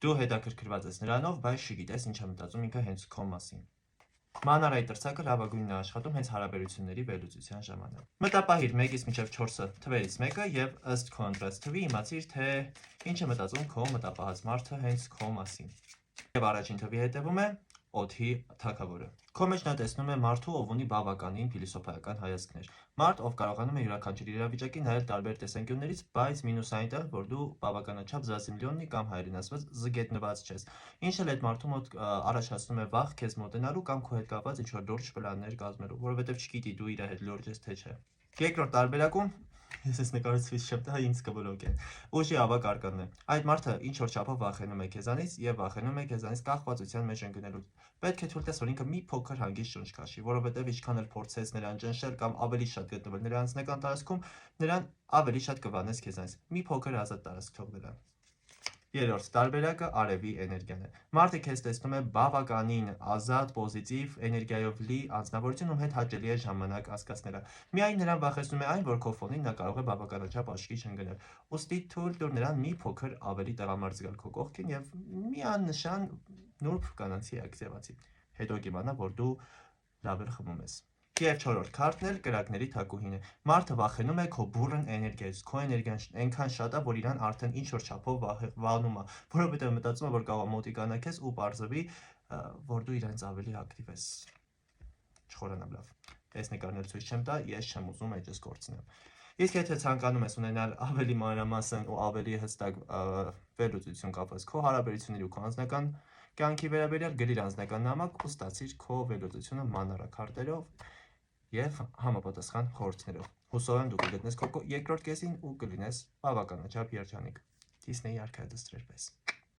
Դու հետաքրքրված ես նրանով, բայց չգիտես ինչ է մտածում ինքը հենց քո մասին։ Մանարայի տրցակը լավագույնն է աշխատում հենց հարաբերությունների վերլուծության ժամանակ։ Մտապահիր 1-ից մինչև 4 թվերից մեկը եւ ըստ քո ընտրած թվի իմացիր, թե ինչ է մտածում քո մտապահած մարդը հենց քո մասին։ Եվ առաջին թվի հետևում է օդի թագավորը։ Քո մեջ նա տեսնում է մարդու, ով ունի բավականին փիլիսոփայական հայացքներ։ Մարդ, ով կարողանում է յուրաքանչյուր իրավիճակի նայել տարբեր տեսանկյուններից, բայց մինուսը այնտեղ, որ դու բավականաչափ զասիմլյոննի կամ հայերեն ասված զգետնված չես, ինչը էլ այդ մարդու մոտ առաջացնում է վախ քեզ մոտենալու կամ քո հետ կապված ինչ-որ լուրջ պլաններ կազմելու, որովհետև չգիտի դու իր հետ լուրջ ես թե չէ։ Երկրորդ տարբերակում ես այս նկարը ցույց չեմ տա, ինձ կբլոկեն։ Ուժի ավակ արկանն է։ Այդ մարդը ինչ որ չափով վախենում է քեզանից եւ վախենում է քեզանից կախվածության մեջ ընկնելուց։ Պետք է թույլ տես, որ ինքը մի փոքր հանգիստ շունչ քաշի, որովհետեւ ինչքան էլ փորձես նրան ճնշել կամ ավելի շատ գտնվել նրա անձնական տարածքում, նրան ավելի շատ կվանես քեզանից։ Մի փոքր ազատ տարածք թող նրան։ Երրորդ տարբերակը արևի էներգիան է։ Մարդը քեզ տեսնում է բավականին ազատ, պոզիտիվ էներգիայով լի անձնավորություն, ում հետ հաճելի է ժամանակ անցկացնելը։ Միայն նրան վախեցնում է այն, որ քո ֆոնին նա կարող է բավականաչափ աչքի չընկնել։ Ուստի թույլ տուր նրան մի փոքր ավելի տղամարդ զգալ քո կողքին եւ միանշան նուրբ կանացի ակտիվացի։ Հետո կիմանա, որ դու լավ էլ խմում ես։ Եվ չորրորդ քարտն էլ կրակների թակուհին է։ Մարդը վախենում է քո բուրըն էներգիայից, քո էներգիան այնքան շատ է, որ իրան արդեն ինչ-որ չափով վանում է, որովհետև մտածում է, որ կարող է մոտիկանա քեզ ու պարզվի, որ դու իրենց ավելի ակտիվ ես։ Չխորանամ լավ։ Այս նկարն էլ ցույց չեմ տա, ես չեմ ուզում այդպես կորցնեմ։ Իսկ եթե ցանկանում ես ունենալ ավելի մանրամասն ու ավելի հստակ վերլուծություն կապված քո հարաբերությունների ու քո անձնական կյանքի վերաբերյալ, գրիր անձնական նամակ ու ստացիր քո վերլուծությունը մանրաքարտերով եւ համապատասխան խորհուրդներով։ Հուսով եմ դու կգտնես քո երկրորդ կեսին ու կլինես բավականաչափ երջանիկ։ Դիսնեյի արքայադուստրեր պես։